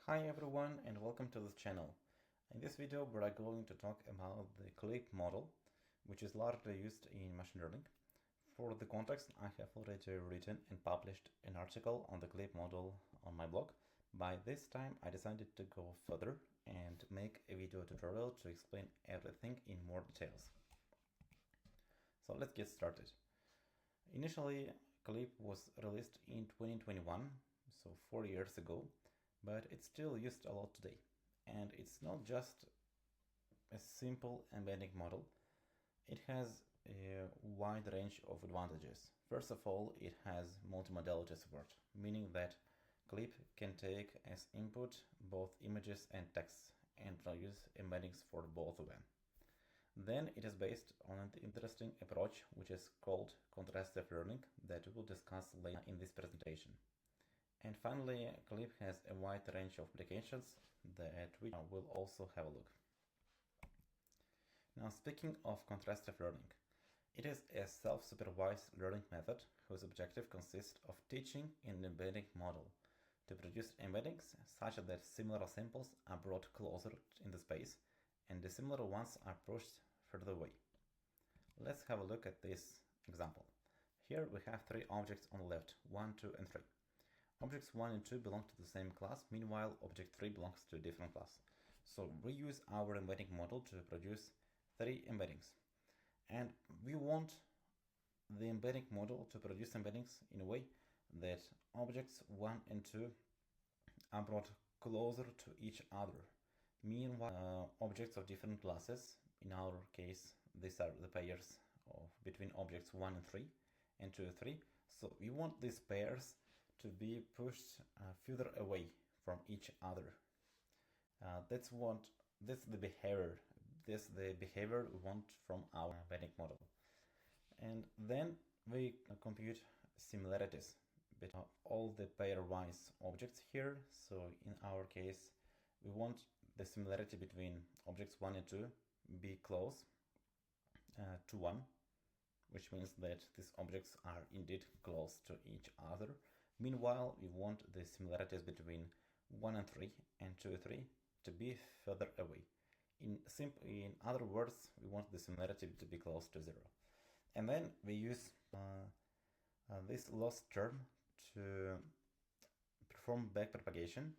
Hi everyone and welcome to this channel. In this video we are going to talk about the CLIP model, which is largely used in machine learning. For the context, I have already written and published an article on the CLIP model on my blog. By this time I decided to go further and make a video tutorial to explain everything in more details. So let's get started. Initially, CLIP was released in 2021, so 4 years ago. But it's still used a lot today. And it's not just a simple embedding model. It has a wide range of advantages. First of all, it has multimodality support, meaning that CLIP can take as input both images and text and produce embeddings for both of them. Then it is based on an interesting approach which is called contrastive learning that we will discuss later in this presentation. And finally, CLIP has a wide range of applications that we will also have a look. Now, speaking of contrastive learning, it is a self-supervised learning method whose objective consists of teaching an embedding model to produce embeddings such that similar samples are brought closer in the space and dissimilar ones are pushed further away. Let's have a look at this example. Here we have three objects on the left, 1, 2, and 3. Objects 1 and 2 belong to the same class, meanwhile object 3 belongs to a different class. So we use our embedding model to produce 3 embeddings. And we want the embedding model to produce embeddings in a way that objects 1 and 2 are brought closer to each other. Meanwhile, objects of different classes, in our case, these are the pairs between objects 1 and 3 and 2 and 3. So we want these pairs to be pushed further away from each other. That's the behavior. This the behavior we want from our embedding model. And then we compute similarities between all the pairwise objects here. So in our case, we want the similarity between objects 1 and 2 be close to 1, which means that these objects are indeed close to each other. Meanwhile, we want the similarities between 1 and 3 and 2 and 3 to be further away. In other words, we want the similarity to be close to 0. And then we use this loss term to perform backpropagation,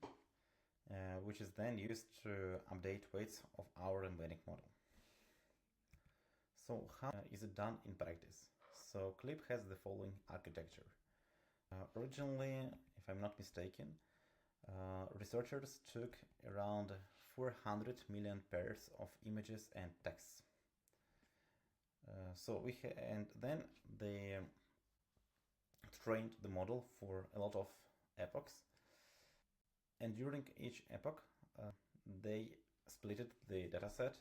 which is then used to update weights of our embedding model. So how is it done in practice? So CLIP has the following architecture. Originally, if I'm not mistaken, researchers took around 400 million pairs of images and texts. And then they trained the model for a lot of epochs. And during each epoch, they split the dataset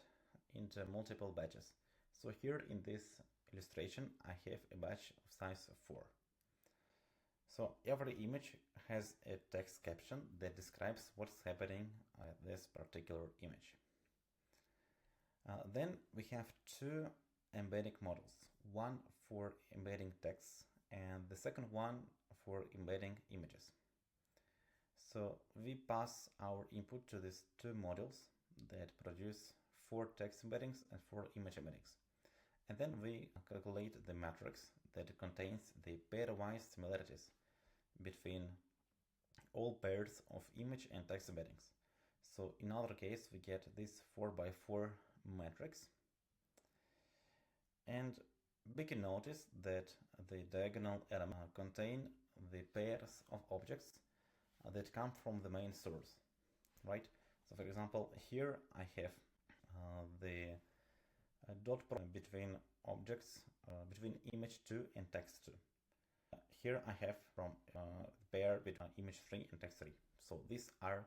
into multiple batches. So here in this illustration, I have a batch of size 4. So every image has a text caption that describes what's happening at this particular image. Then we have 2 embedding models, one for embedding text and the second one for embedding images. So we pass our input to these 2 models that produce 4 text embeddings and 4 image embeddings. And then we calculate the matrix that contains the pairwise similarities between all pairs of image and text embeddings. So in our case, we get this 4x4 matrix. And we can notice that the diagonal elements contain the pairs of objects that come from the main source, right? So for example, here I have the dot product between objects, between image 2 and text 2. Here I have from the pair between image 3 and text 3. So these are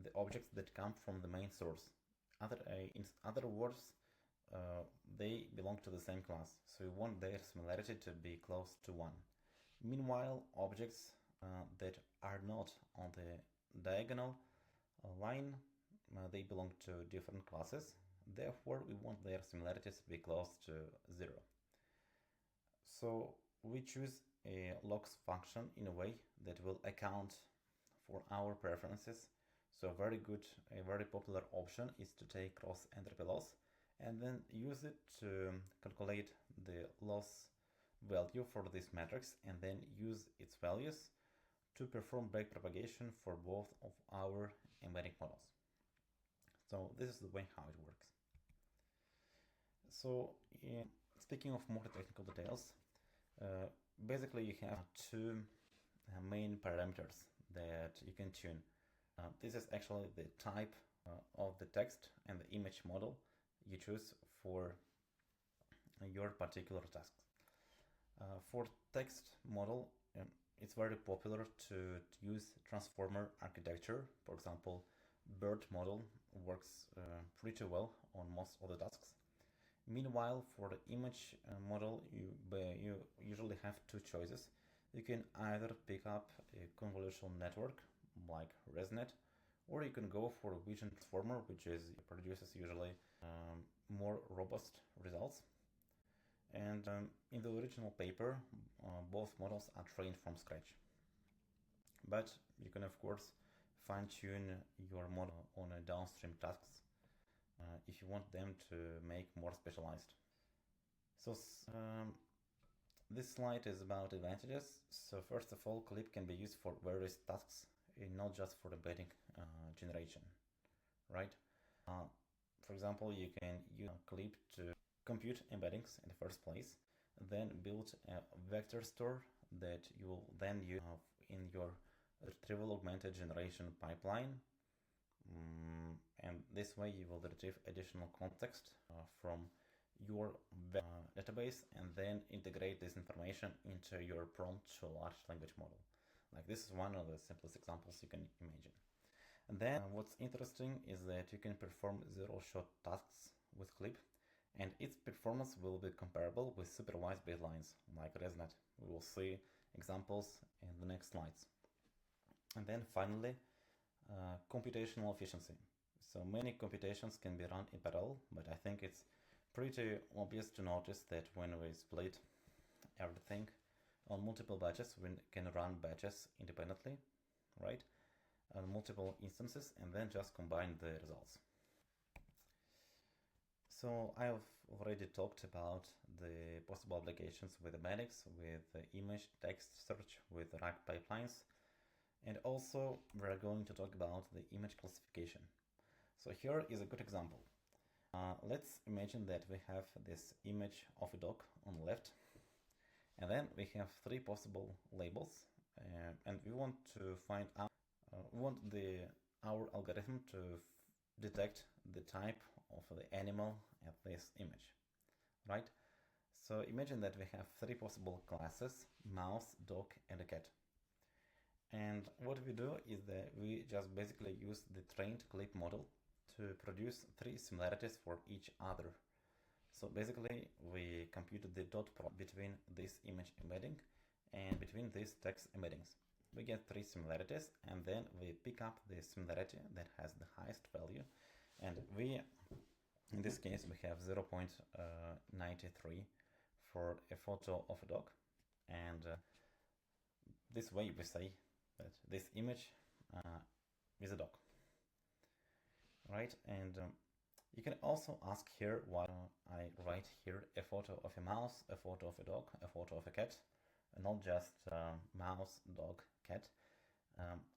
the objects that come from the main source. In other words, they belong to the same class. So we want their similarity to be close to 1. Meanwhile, objects that are not on the diagonal line, they belong to different classes. Therefore, we want their similarities to be close to 0. So we choose a logs function in a way that will account for our preferences So a very popular option is to take cross entropy loss and then use it to calculate the loss value for this matrix and then use its values to perform backpropagation for both of our embedding models. So this is the way how it works. So speaking of more technical details, basically you have two main parameters that you can tune. This is actually the type of the text and the image model you choose for your particular task. For text model, it's very popular to use transformer architecture. For example, BERT model works pretty well on most of the tasks. Meanwhile, for the image model, you usually have two choices. You can either pick up a convolutional network like ResNet, or you can go for a vision transformer, which produces usually more robust results. And in the original paper, both models are trained from scratch. But you can, of course, fine-tune your model on a downstream tasks if you want them to make more specialized. So this slide is about advantages. So first of all, Clip can be used for various tasks, not just for embedding generation, right? For example, you can use Clip to compute embeddings in the first place, then build a vector store that you will then use in your retrieval augmented generation pipeline. And this way you will retrieve additional context from your database and then integrate this information into your prompt to a large language model. Like this is one of the simplest examples you can imagine. And then what's interesting is that you can perform zero-shot tasks with Clip, and its performance will be comparable with supervised baselines like ResNet. We will see examples in the next slides. And then finally, computational efficiency. So many computations can be run in parallel, but I think it's pretty obvious to notice that when we split everything on multiple batches, we can run batches independently, right? On multiple instances and then just combine the results. So I have already talked about the possible applications with embeddings, with image text search, with RAG pipelines, and also we're going to talk about the image classification. So here is a good example. Let's imagine that we have this image of a dog on the left, and then we have three possible labels, and we want to find out, our algorithm to detect the type of the animal at this image, right? So imagine that we have three possible classes: mouse, dog, and a cat. And what we do is that we just basically use the trained Clip model to produce three similarities for each other. So basically we computed the dot product between this image embedding and between these text embeddings. We get three similarities, and then we pick up the similarity that has the highest value, and in this case we have 0.93 for a photo of a dog, and this way we say that this image is a dog, right? And you can also ask here why I write here a photo of a mouse, a photo of a dog, a photo of a cat, and not just mouse, dog, cat.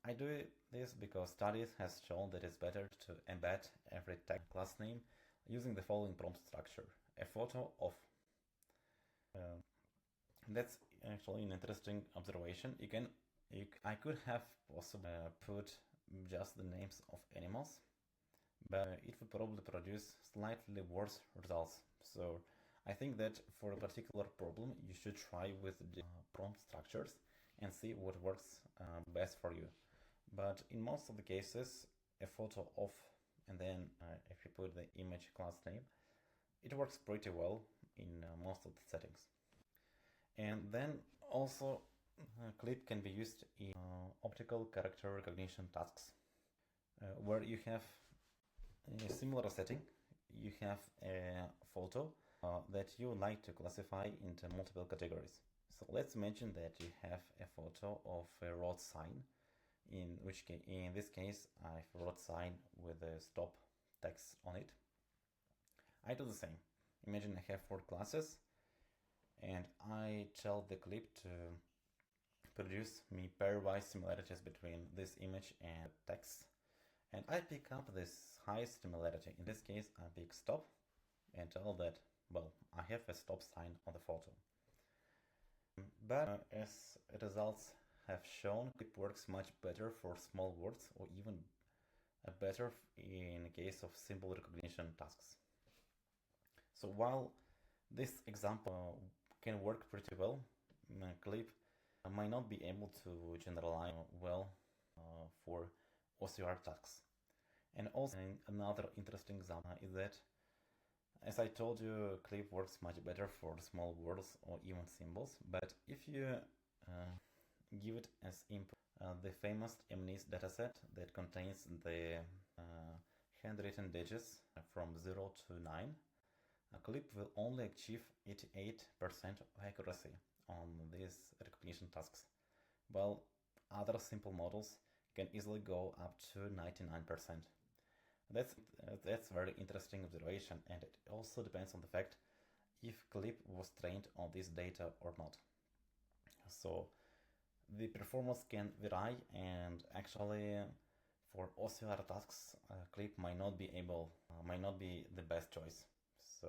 I do this because studies has shown that it's better to embed every tag class name using the following prompt structure: a photo of. That's actually an interesting observation. I could have possibly put just the names of animals, but it would probably produce slightly worse results. So I think that for a particular problem, you should try with the prompt structures and see what works best for you. But in most of the cases, a photo of, and then if you put the image class name, it works pretty well in most of the settings. And then also Clip can be used in optical character recognition tasks, where you have a similar setting. You have a photo that you would like to classify into multiple categories. So let's imagine that you have a photo of a road sign in this case I wrote sign with a stop text on it. I do the same. Imagine I have 4 classes and I tell the clip to produce me pairwise similarities between this image and text, and I pick up this highest similarity. In this case I pick stop and tell that, well, I have a stop sign on the photo. But as results have shown, it works much better for small words, or even better in case of simple recognition tasks. So while this example can work pretty well, clip might not be able to generalize well for OCR tasks. And also another interesting example is that, as I told you, clip works much better for small words or even symbols, but if you give it as input the famous MNIST dataset that contains the handwritten digits from 0 to 9, a clip will only achieve 88% of accuracy on these recognition tasks, while other simple models can easily go up to 99%. That's very interesting observation, and it also depends on the fact if clip was trained on this data or not. So the performance can vary, and actually for OCR tasks clip might not be the best choice. So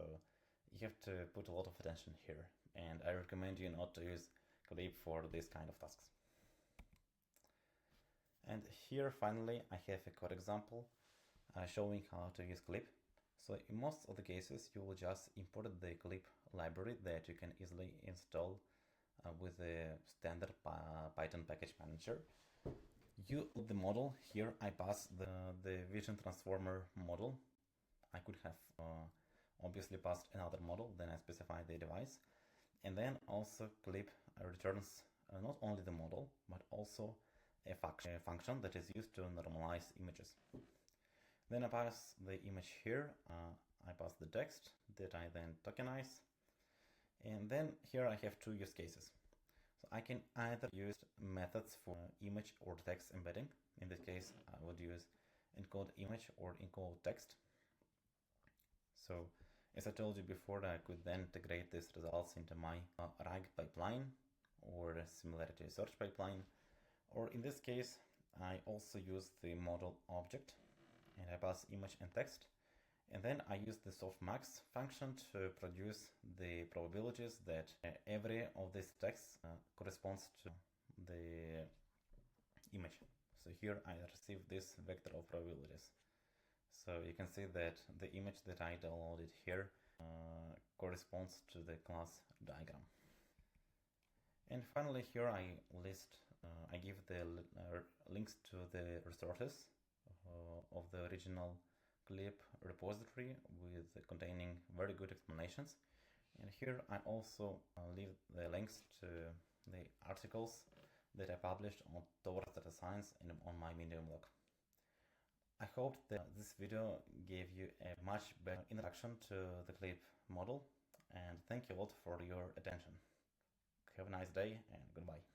you have to put a lot of attention here, and I recommend you not to use clip for this kind of tasks. And here finally I have a code example showing how to use clip. So in most of the cases you will just import the clip library that you can easily install with the standard Python package manager. You load the model. Here I pass the vision transformer model. I could have obviously passed another model, then I specify the device, and then also clip returns not only the model but also a function that is used to normalize images. Then I pass the image here, I pass the text that I then tokenize, and then here I have 2 use cases. So I can either use methods for image or text embedding. In this case I would use encode image or encode text. So as I told you before, I could then integrate these results into my RAG pipeline or similarity search pipeline, or in this case I also use the model object and I pass image and text, and then I use the softmax function to produce the probabilities that every of these texts corresponds to the image. So here I receive this vector of probabilities. So you can see that the image that I downloaded here corresponds to the class diagram. And finally here I give the links to the resources of the original clip repository containing very good explanations. And here I also leave the links to the articles that I published on towards data science and on my Medium blog. I hope that this video gave you a much better introduction to the clip model, and thank you a lot for your attention. Have a nice day and goodbye.